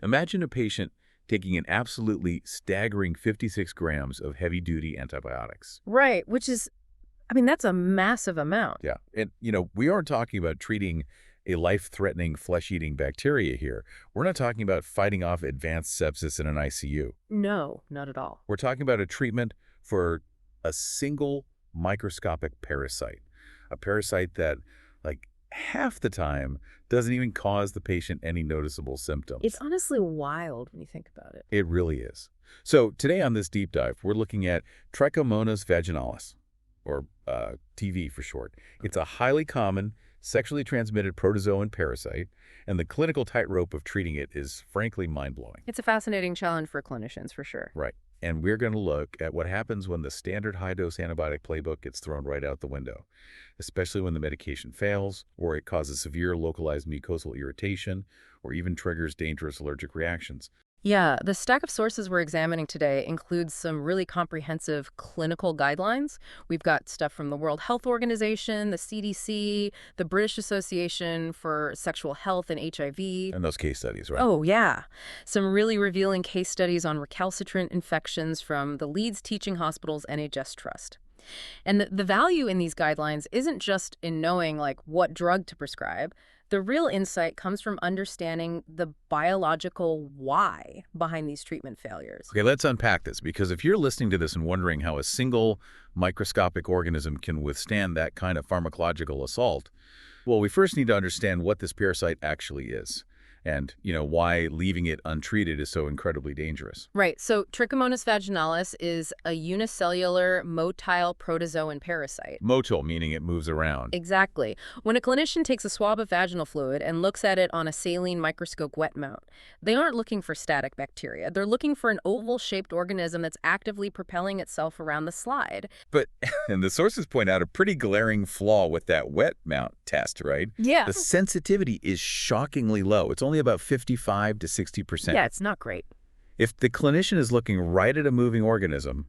Imagine a patient taking an absolutely staggering 56 grams of heavy-duty antibiotics. Right, which is, I mean, that's a massive amount. Yeah, and, we aren't talking about treating a life-threatening flesh-eating bacteria here. We're not talking about fighting off advanced sepsis in an ICU. No, not at all. We're talking about a treatment for a single microscopic parasite, a parasite that, like, half the time doesn't even cause the patient any noticeable symptoms. It's honestly wild when you think about it. It really is. So today on this deep dive, we're looking at Trichomonas vaginalis, or TV for short. It's a highly common, sexually transmitted protozoan parasite, and the clinical tightrope of treating it is frankly mind-blowing. It's a fascinating challenge for clinicians, for sure. Right. And we're going to look at what happens when the standard high-dose antibiotic playbook gets thrown right out the window, especially when the medication fails, or it causes severe localized mucosal irritation, or even triggers dangerous allergic reactions. Yeah, the stack of sources we're examining today includes some really comprehensive clinical guidelines. We've got stuff from the World Health Organization, the CDC, the British Association for Sexual Health and HIV. And those case studies, right? Oh, yeah. Some really revealing case studies on recalcitrant infections from the Leeds Teaching Hospital's NHS Trust. And the value in these guidelines isn't just in knowing, like, what drug to prescribe. The real insight comes from understanding the biological why behind these treatment failures. Okay, let's unpack this, because if you're listening to this and wondering how a single microscopic organism can withstand that kind of pharmacological assault, well, we first need to understand what this parasite actually is. And, why leaving it untreated is so incredibly dangerous. Right. So Trichomonas vaginalis is a unicellular motile protozoan parasite. Motile, meaning it moves around. Exactly. When a clinician takes a swab of vaginal fluid and looks at it on a saline microscope wet mount, they aren't looking for static bacteria. They're looking for an oval-shaped organism that's actively propelling itself around the slide. But, and the sources point out a pretty glaring flaw with that wet mount test, right? Yeah. The sensitivity is shockingly low. It's only about 55 to 60%. Yeah, it's not great. If the clinician is looking right at a moving organism,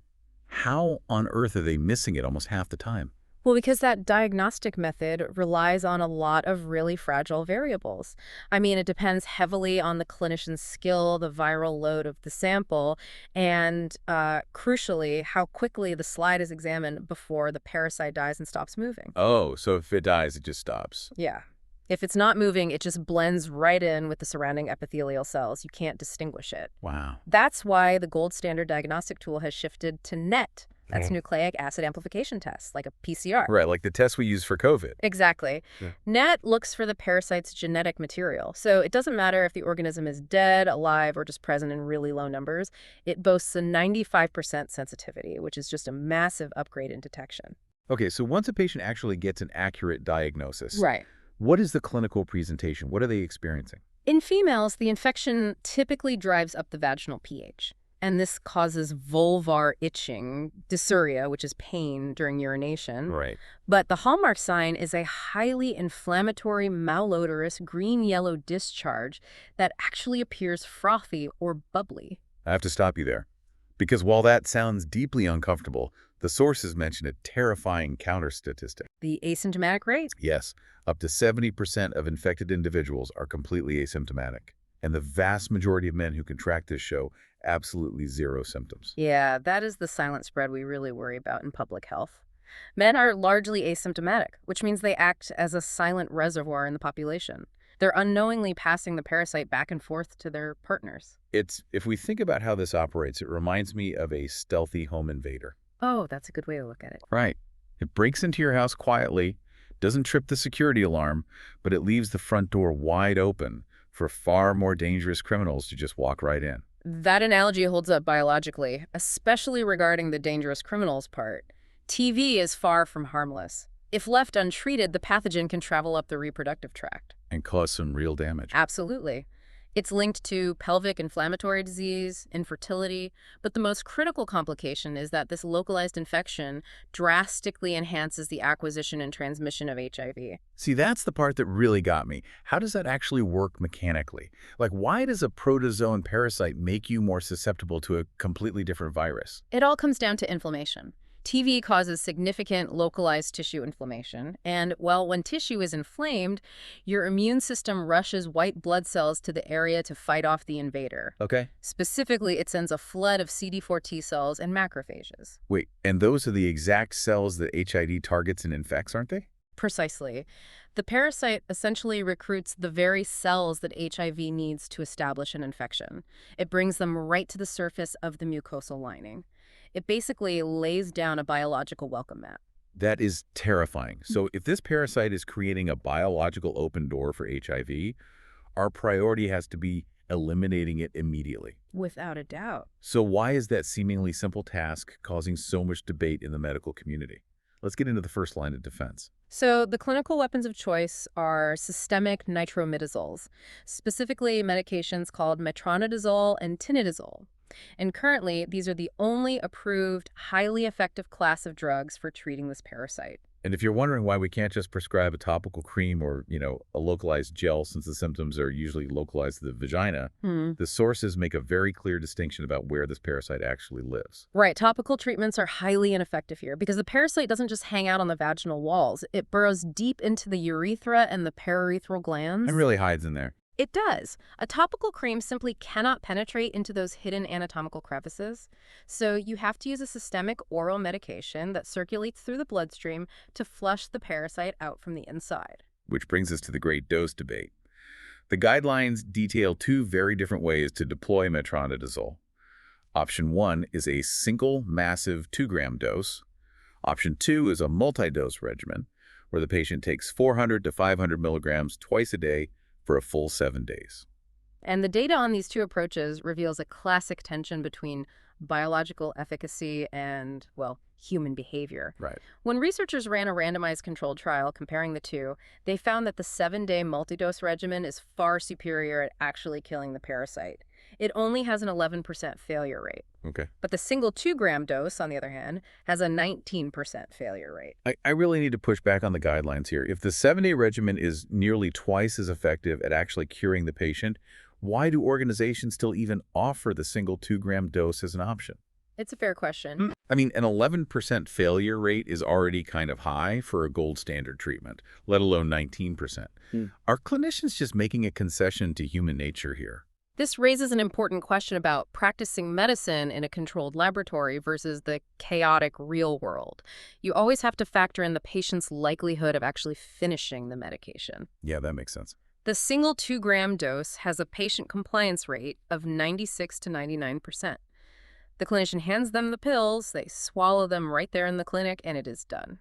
how on earth are they missing it almost half the time? Well, because that diagnostic method relies on a lot of really fragile variables. I mean, it depends heavily on the clinician's skill, the viral load of the sample, and crucially, how quickly the slide is examined before the parasite dies and stops moving. Oh, so if it dies, it just stops. Yeah. If it's not moving, it just blends right in with the surrounding epithelial cells. You can't distinguish it. Wow. That's why the gold standard diagnostic tool has shifted to NET. That's nucleic acid amplification tests, like a PCR. Right, like the test we use for COVID. Exactly. Yeah. NET looks for the parasite's genetic material. So it doesn't matter if the organism is dead, alive, or just present in really low numbers. It boasts a 95% sensitivity, which is just a massive upgrade in detection. Okay, so once a patient actually gets an accurate diagnosis, Right. what is the clinical presentation? What are they experiencing? In females, the infection typically drives up the vaginal pH. And this causes vulvar itching, dysuria, which is pain during urination. Right. But the hallmark sign is a highly inflammatory, malodorous, green-yellow discharge that actually appears frothy or bubbly. I have to stop you there, because while that sounds deeply uncomfortable, the sources mention a terrifying counter statistic. The asymptomatic rate? Yes, up to 70% of infected individuals are completely asymptomatic. And the vast majority of men who contract this show absolutely zero symptoms. Yeah, that is the silent spread we really worry about in public health. Men are largely asymptomatic, which means they act as a silent reservoir in the population. They're unknowingly passing the parasite back and forth to their partners. If we think about how this operates, it reminds me of a stealthy home invader. Oh, that's a good way to look at it. Right. It breaks into your house quietly, doesn't trip the security alarm, but it leaves the front door wide open for far more dangerous criminals to just walk right in. That analogy holds up biologically, especially regarding the dangerous criminals part. TV is far from harmless. If left untreated, the pathogen can travel up the reproductive tract. And cause some real damage. Absolutely. It's linked to pelvic inflammatory disease, infertility, but the most critical complication is that this localized infection drastically enhances the acquisition and transmission of HIV. See, that's the part that really got me. How does that actually work mechanically? Like, why does a protozoan parasite make you more susceptible to a completely different virus? It all comes down to inflammation. TV causes significant localized tissue inflammation, and, well, when tissue is inflamed, your immune system rushes white blood cells to the area to fight off the invader. Okay. Specifically, it sends a flood of CD4 T cells and macrophages. Wait, and those are the exact cells that HID targets and infects, aren't they? Precisely. The parasite essentially recruits the very cells that HIV needs to establish an infection. It brings them right to the surface of the mucosal lining. It basically lays down a biological welcome mat. That is terrifying. So if this parasite is creating a biological open door for HIV, our priority has to be eliminating it immediately. Without a doubt. So why is that seemingly simple task causing so much debate in the medical community? Let's get into the first line of defense. So the clinical weapons of choice are systemic nitromidazoles, specifically medications called metronidazole and tinidazole. And currently, these are the only approved, highly effective class of drugs for treating this parasite. And if you're wondering why we can't just prescribe a topical cream or, a localized gel since the symptoms are usually localized to the vagina, the sources make a very clear distinction about where this parasite actually lives. Right, topical treatments are highly ineffective here because the parasite doesn't just hang out on the vaginal walls. It burrows deep into the urethra and the paraurethral glands. And really hides in there. It does. A topical cream simply cannot penetrate into those hidden anatomical crevices, so you have to use a systemic oral medication that circulates through the bloodstream to flush the parasite out from the inside. Which brings us to the great dose debate. The guidelines detail two very different ways to deploy metronidazole. Option 1 is a single massive 2-gram dose. Option 2 is a multi-dose regimen, where the patient takes 400 to 500 milligrams twice a day for a full 7 days. And the data on these two approaches reveals a classic tension between biological efficacy and, well, human behavior. Right. When researchers ran a randomized controlled trial comparing the two, they found that the 7-day multidose regimen is far superior at actually killing the parasite. It only has an 11% failure rate. Okay. But the single 2-gram dose, on the other hand, has a 19% failure rate. I really need to push back on the guidelines here. If the 7-day regimen is nearly twice as effective at actually curing the patient, why do organizations still even offer the single 2-gram dose as an option? It's a fair question. I mean, an 11% failure rate is already kind of high for a gold standard treatment, let alone 19%. Are clinicians just making a concession to human nature here? This raises an important question about practicing medicine in a controlled laboratory versus the chaotic real world. You always have to factor in the patient's likelihood of actually finishing the medication. Yeah, that makes sense. The single 2-gram dose has a patient compliance rate of 96 to 99%. The clinician hands them the pills, they swallow them right there in the clinic, and it is done.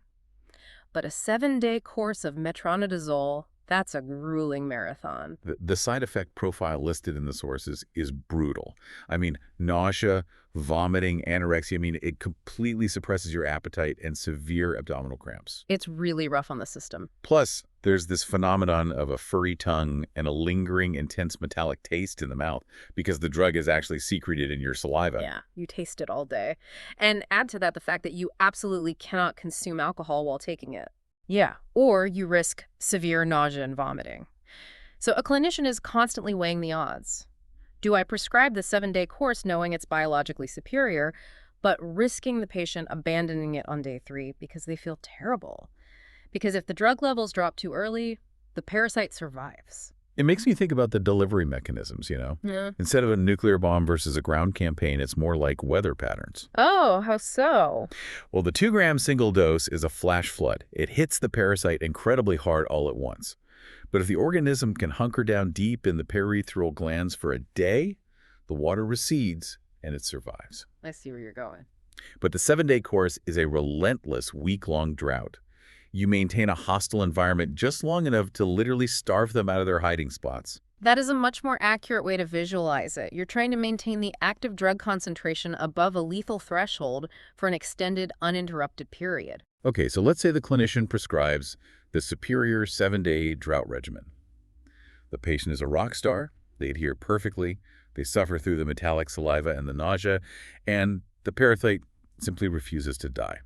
But a 7-day course of metronidazole, that's a grueling marathon. The side effect profile listed in the sources is brutal. I mean, nausea, vomiting, anorexia. I mean, it completely suppresses your appetite and severe abdominal cramps. It's really rough on the system. Plus, there's this phenomenon of a furry tongue and a lingering, intense metallic taste in the mouth because the drug is actually secreted in your saliva. Yeah, you taste it all day. And add to that the fact that you absolutely cannot consume alcohol while taking it. Yeah, or you risk severe nausea and vomiting. So a clinician is constantly weighing the odds. Do I prescribe the 7-day course knowing it's biologically superior, but risking the patient abandoning it on day 3 because they feel terrible? Because if the drug levels drop too early, the parasite survives. It makes me think about the delivery mechanisms, Yeah. Instead of a nuclear bomb versus a ground campaign, it's more like weather patterns. Oh, how so? Well, the 2-gram single dose is a flash flood. It hits the parasite incredibly hard all at once. But if the organism can hunker down deep in the paraurethral glands for a day, the water recedes and it survives. I see where you're going. But the 7-day course is a relentless week-long drought. You maintain a hostile environment just long enough to literally starve them out of their hiding spots. That is a much more accurate way to visualize it. You're trying to maintain the active drug concentration above a lethal threshold for an extended, uninterrupted period. Okay, so let's say the clinician prescribes the superior 7-day drought regimen. The patient is a rock star, they adhere perfectly, they suffer through the metallic saliva and the nausea, and the parasite simply refuses to die.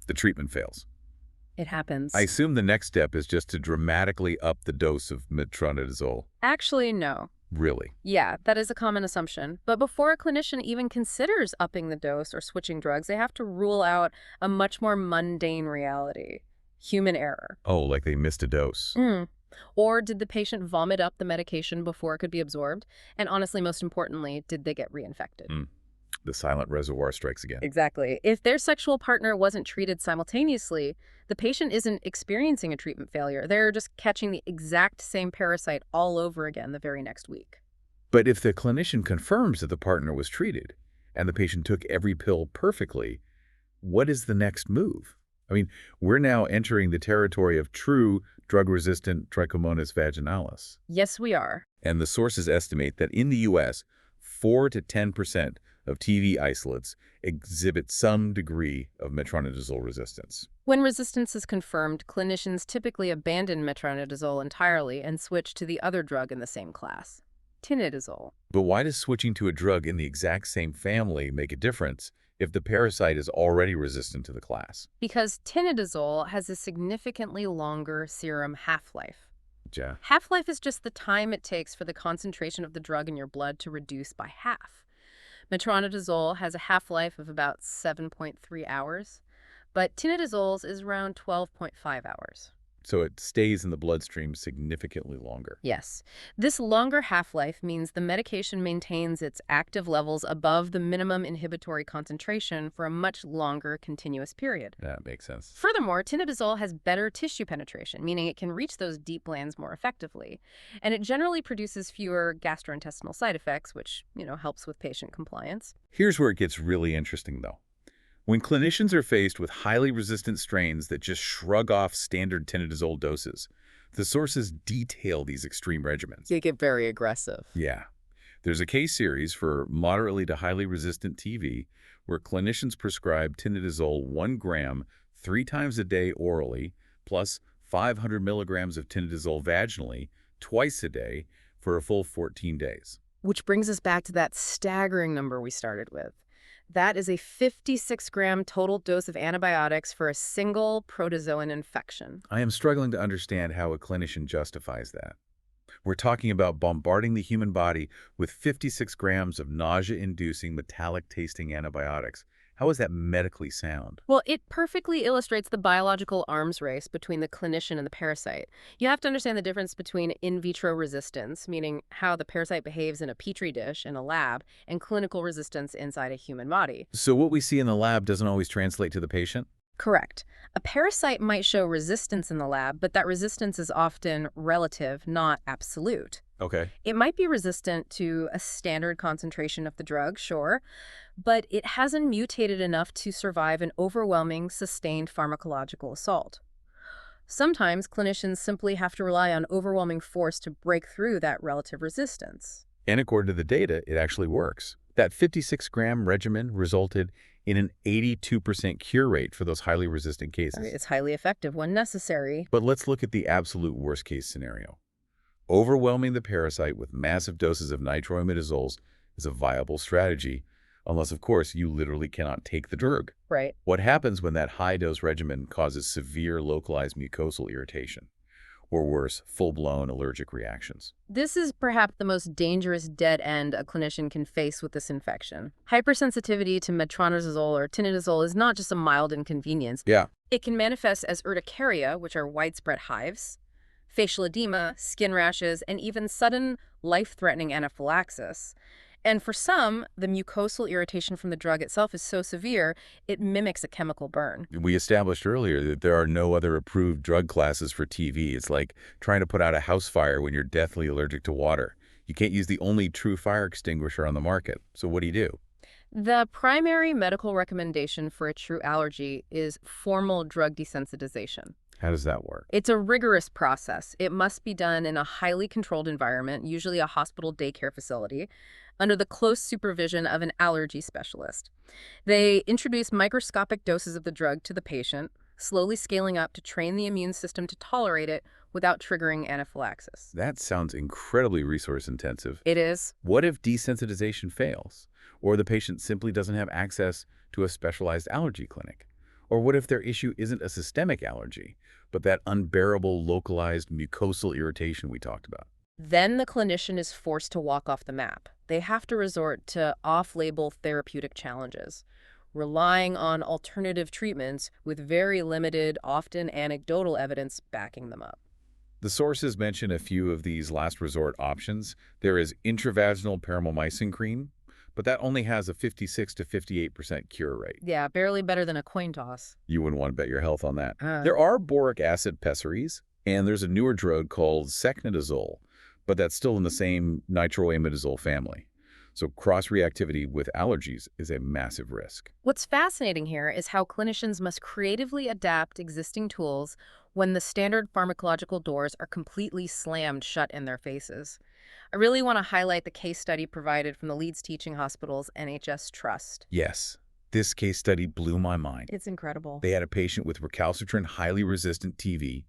The treatment fails. It happens. I assume the next step is just to dramatically up the dose of metronidazole. Actually, no. Really? Yeah, that is a common assumption. But before a clinician even considers upping the dose or switching drugs, they have to rule out a much more mundane reality: human error. Oh, like they missed a dose. Mm. Or did the patient vomit up the medication before it could be absorbed? And honestly, most importantly, did they get reinfected? Mm. The silent reservoir strikes again. Exactly. If their sexual partner wasn't treated simultaneously, the patient isn't experiencing a treatment failure. They're just catching the exact same parasite all over again the very next week. But if the clinician confirms that the partner was treated and the patient took every pill perfectly, what is the next move? I mean, we're now entering the territory of true drug-resistant Trichomonas vaginalis. Yes, we are. And the sources estimate that in the U.S., 4 to 10% of TV isolates exhibit some degree of metronidazole resistance. When resistance is confirmed, clinicians typically abandon metronidazole entirely and switch to the other drug in the same class, tinidazole. But why does switching to a drug in the exact same family make a difference if the parasite is already resistant to the class? Because tinidazole has a significantly longer serum half-life. Yeah. Half-life is just the time it takes for the concentration of the drug in your blood to reduce by half. Metronidazole has a half-life of about 7.3 hours, but tinidazole's is around 12.5 hours. So it stays in the bloodstream significantly longer. Yes. This longer half-life means the medication maintains its active levels above the minimum inhibitory concentration for a much longer continuous period. That makes sense. Furthermore, tinidazole has better tissue penetration, meaning it can reach those deep glands more effectively. And it generally produces fewer gastrointestinal side effects, which, helps with patient compliance. Here's where it gets really interesting, though. When clinicians are faced with highly resistant strains that just shrug off standard tinidazole doses, the sources detail these extreme regimens. They get very aggressive. Yeah. There's a case series for moderately to highly resistant TB where clinicians prescribe tinidazole 1 gram 3 times a day orally, plus 500 milligrams of tinidazole vaginally twice a day for a full 14 days. Which brings us back to that staggering number we started with. That is a 56-gram total dose of antibiotics for a single protozoan infection. I am struggling to understand how a clinician justifies that. We're talking about bombarding the human body with 56 grams of nausea-inducing, metallic-tasting antibiotics. How is that medically sound? Well, it perfectly illustrates the biological arms race between the clinician and the parasite. You have to understand the difference between in vitro resistance, meaning how the parasite behaves in a petri dish in a lab, and clinical resistance inside a human body. So what we see in the lab doesn't always translate to the patient? Correct. A parasite might show resistance in the lab, but that resistance is often relative, not absolute. Okay. It might be resistant to a standard concentration of the drug, sure, but it hasn't mutated enough to survive an overwhelming, sustained pharmacological assault. Sometimes clinicians simply have to rely on overwhelming force to break through that relative resistance. And according to the data, it actually works. That 56-gram regimen resulted in an 82% cure rate for those highly resistant cases. It's highly effective when necessary. But let's look at the absolute worst-case scenario. Overwhelming the parasite with massive doses of nitroimidazoles is a viable strategy, unless, of course, you literally cannot take the drug. Right. What happens when that high-dose regimen causes severe localized mucosal irritation? Or worse, full-blown allergic reactions? This is perhaps the most dangerous dead end a clinician can face with this infection. Hypersensitivity to metronidazole or tinidazole is not just a mild inconvenience. Yeah. It can manifest as urticaria, which are widespread hives, facial edema, skin rashes, and even sudden life-threatening anaphylaxis. And for some, the mucosal irritation from the drug itself is so severe, it mimics a chemical burn. We established earlier that there are no other approved drug classes for TB. It's like trying to put out a house fire when you're deathly allergic to water. You can't use the only true fire extinguisher on the market. So what do you do? The primary medical recommendation for a true allergy is formal drug desensitization. How does that work? It's a rigorous process. It must be done in a highly controlled environment, usually a hospital daycare facility, under the close supervision of an allergy specialist. They introduce microscopic doses of the drug to the patient, slowly scaling up to train the immune system to tolerate it without triggering anaphylaxis. That sounds incredibly resource-intensive. It is. What if desensitization fails? Or the patient simply doesn't have access to a specialized allergy clinic? Or what if their issue isn't a systemic allergy, but that unbearable localized mucosal irritation we talked about? Then the clinician is forced to walk off the map. They have to resort to off-label therapeutic challenges, relying on alternative treatments with very limited, often anecdotal evidence backing them up. The sources mention a few of these last resort options. There is intravaginal paramomycin cream, but that only has a 56 to 58% cure rate. Yeah, barely better than a coin toss. You wouldn't want to bet your health on that. There are boric acid pessaries, and there's a newer drug called secnidazole, but that's still in the same nitroimidazole family. So cross-reactivity with allergies is a massive risk. What's fascinating here is how clinicians must creatively adapt existing tools when the standard pharmacological doors are completely slammed shut in their faces. I really want to highlight the case study provided from the Leeds Teaching Hospital's NHS Trust. Yes, this case study blew my mind. It's incredible. They had a patient with recalcitrant, highly resistant TB.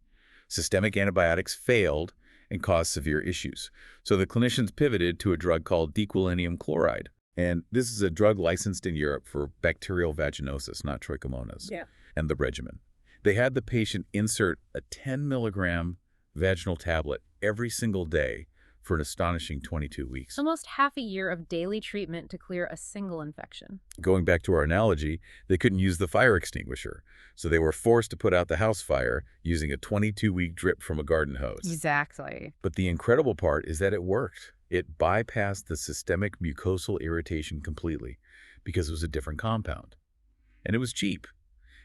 Systemic antibiotics failed and caused severe issues. So the clinicians pivoted to a drug called diquilinium chloride. And this is a drug licensed in Europe for bacterial vaginosis, not trichomonas, and the regimen. They had the patient insert a 10 milligram vaginal tablet every single day for an astonishing 22 weeks. Almost half a year of daily treatment to clear a single infection. Going back to our analogy, they couldn't use the fire extinguisher, so they were forced to put out the house fire using a 22-week drip from a garden hose. Exactly. But the incredible part is that it worked. It bypassed the systemic mucosal irritation completely because it was a different compound. And it was cheap.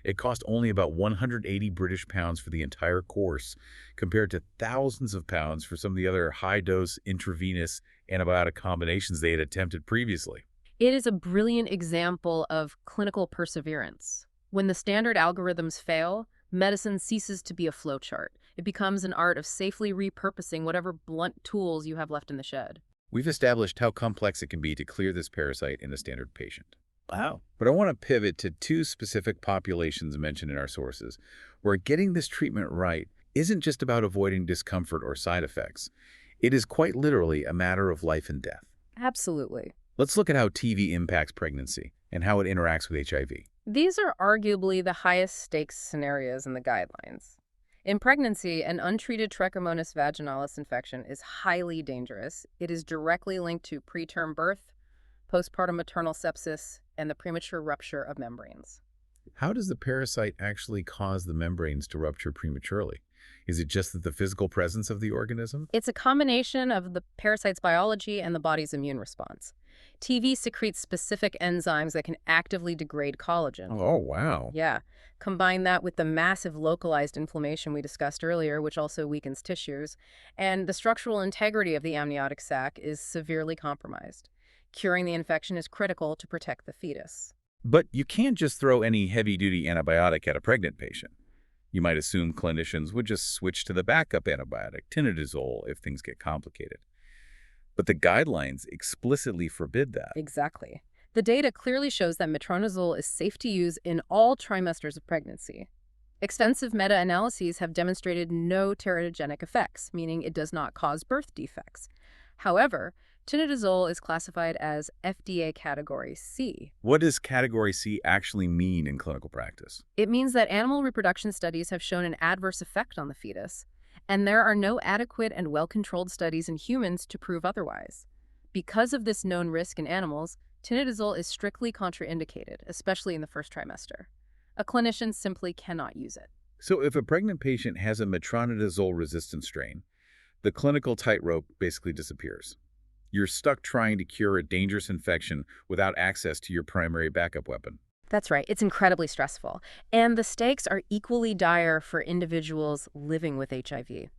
It cost only about 180 British pounds for the entire course, compared to thousands of pounds for some of the other high-dose intravenous antibiotic combinations they had attempted previously. It is a brilliant example of clinical perseverance. When the standard algorithms fail, medicine ceases to be a flowchart. It becomes an art of safely repurposing whatever blunt tools you have left in the shed. We've established how complex it can be to clear this parasite in a standard patient. Wow. But I want to pivot to two specific populations mentioned in our sources, where getting this treatment right isn't just about avoiding discomfort or side effects. It is quite literally a matter of life and death. Absolutely. Let's look at how TB impacts pregnancy and how it interacts with HIV. These are arguably the highest stakes scenarios in the guidelines. In pregnancy, an untreated Trichomonas vaginalis infection is highly dangerous. It is directly linked to preterm birth, postpartum maternal sepsis, and the premature rupture of membranes. How does the parasite actually cause the membranes to rupture prematurely? Is it just that the physical presence of the organism? It's a combination of the parasite's biology and the body's immune response. TV secretes specific enzymes that can actively degrade collagen. Oh, wow. Yeah. Combine that with the massive localized inflammation we discussed earlier, which also weakens tissues, and the structural integrity of the amniotic sac is severely compromised. Curing the infection is critical to protect the fetus. But you can't just throw any heavy-duty antibiotic at a pregnant patient. You might assume clinicians would just switch to the backup antibiotic, Metronidazole, if things get complicated. But the guidelines explicitly forbid that. Exactly. The data clearly shows that metronidazole is safe to use in all trimesters of pregnancy. Extensive meta-analyses have demonstrated no teratogenic effects, meaning it does not cause birth defects. However, tinidazole is classified as FDA Category C. What does Category C actually mean in clinical practice? It means that animal reproduction studies have shown an adverse effect on the fetus, and there are no adequate and well-controlled studies in humans to prove otherwise. Because of this known risk in animals, tinidazole is strictly contraindicated, especially in the first trimester. A clinician simply cannot use it. So if a pregnant patient has a metronidazole-resistant strain, the clinical tightrope basically disappears. You're stuck trying to cure a dangerous infection without access to your primary backup weapon. That's right. It's incredibly stressful. And the stakes are equally dire for individuals living with HIV.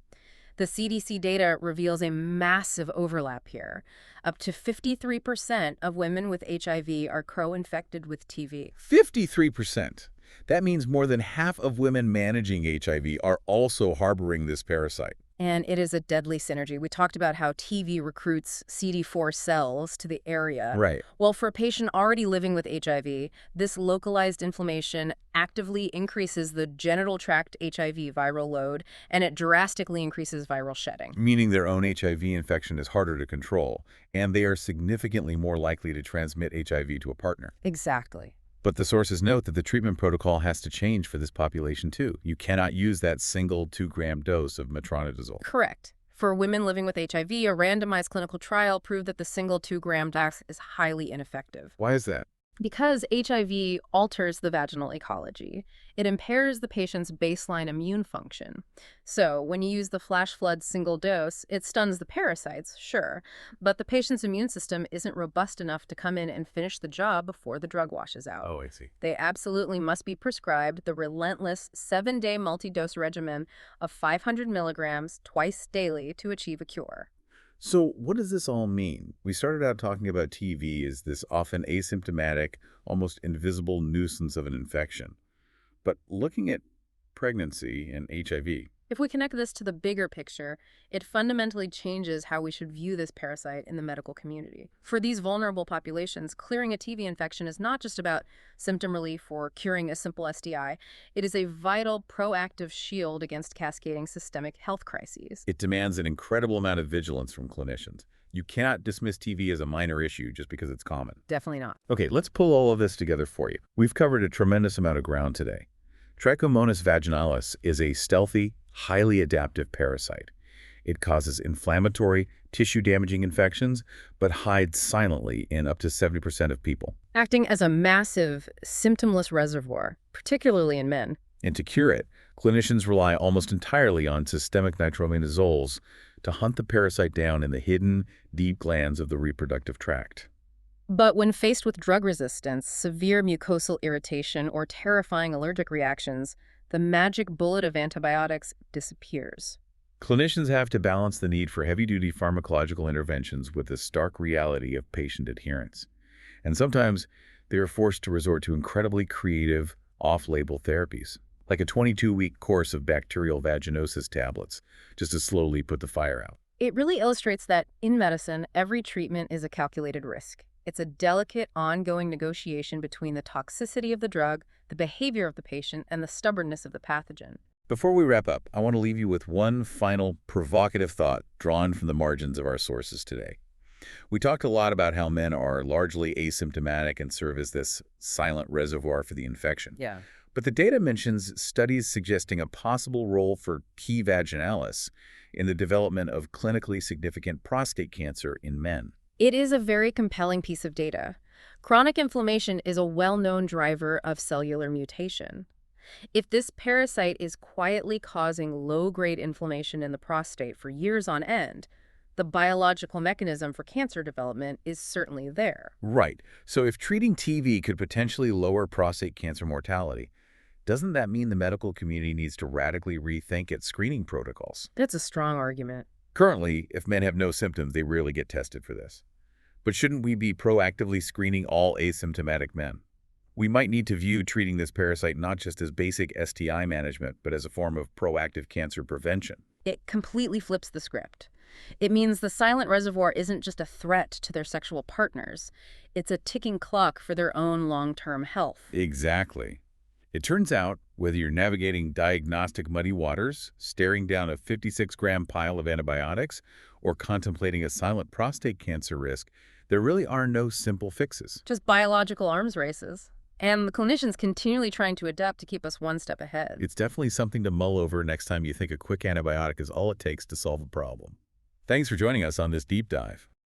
The CDC data reveals a massive overlap here. Up to 53% of women with HIV are co-infected with TB. 53%. That means more than half of women managing HIV are also harboring this parasite. And it is a deadly synergy. We talked about how TB recruits CD4 cells to the area. Right. Well, for a patient already living with HIV, this localized inflammation actively increases the genital tract HIV viral load, and it drastically increases viral shedding. Meaning their own HIV infection is harder to control, and they are significantly more likely to transmit HIV to a partner. Exactly. But the sources note that the treatment protocol has to change for this population too. You cannot use that single 2-gram dose of metronidazole. Correct. For women living with HIV, a randomized clinical trial proved that the single 2-gram dose is highly ineffective. Why is that? Because HIV alters the vaginal ecology, it impairs the patient's baseline immune function. So, when you use the flash flood single dose, it stuns the parasites, sure, but the patient's immune system isn't robust enough to come in and finish the job before the drug washes out. Oh, I see. They absolutely must be prescribed the relentless 7-day multi-dose regimen of 500 milligrams twice daily to achieve a cure. So what does this all mean? We started out talking about TB as this often asymptomatic, almost invisible nuisance of an infection. But looking at pregnancy and HIV, If we connect this to the bigger picture, it fundamentally changes how we should view this parasite in the medical community. For these vulnerable populations, clearing a TB infection is not just about symptom relief or curing a simple STI. It is a vital, proactive shield against cascading systemic health crises. it demands an incredible amount of vigilance from clinicians. You cannot dismiss TB as a minor issue just because it's common. Definitely not. Okay, let's pull all of this together for you. We've covered a tremendous amount of ground today. Trichomonas vaginalis is a stealthy, highly adaptive parasite. It causes inflammatory, tissue-damaging infections, but hides silently in up to 70% of people. Acting as a massive, symptomless reservoir, particularly in men. And to cure it, clinicians rely almost entirely on systemic nitrometazoles to hunt the parasite down in the hidden, deep glands of the reproductive tract. But when faced with drug resistance, severe mucosal irritation, or terrifying allergic reactions, the magic bullet of antibiotics disappears. Clinicians have to balance the need for heavy-duty pharmacological interventions with the stark reality of patient adherence. And sometimes they are forced to resort to incredibly creative, off-label therapies, like a 22-week course of bacterial vaginosis tablets, just to slowly put the fire out. It really illustrates that, in medicine, every treatment is a calculated risk. It's a delicate, ongoing negotiation between the toxicity of the drug, the behavior of the patient, and the stubbornness of the pathogen. Before we wrap up, I want to leave you with one final provocative thought drawn from the margins of our sources today. We talked a lot about how men are largely asymptomatic and serve as this silent reservoir for the infection. Yeah. But the data mentions studies suggesting a possible role for P. vaginalis in the development of clinically significant prostate cancer in men. It is a very compelling piece of data. Chronic inflammation is a well-known driver of cellular mutation. If this parasite is quietly causing low-grade inflammation in the prostate for years on end, the biological mechanism for cancer development is certainly there. Right. So if treating TB could potentially lower prostate cancer mortality, doesn't that mean the medical community needs to radically rethink its screening protocols? That's a strong argument. Currently, if men have no symptoms, they rarely get tested for this. But shouldn't we be proactively screening all asymptomatic men? We might need to view treating this parasite not just as basic STI management, but as a form of proactive cancer prevention. It completely flips the script. It means the silent reservoir isn't just a threat to their sexual partners. It's a ticking clock for their own long-term health. Exactly. It turns out, whether you're navigating diagnostic muddy waters, staring down a 56-gram pile of antibiotics, or contemplating a silent prostate cancer risk, there really are no simple fixes. Just biological arms races. And the clinicians continually trying to adapt to keep us one step ahead. It's definitely something to mull over next time you think a quick antibiotic is all it takes to solve a problem. Thanks for joining us on this deep dive.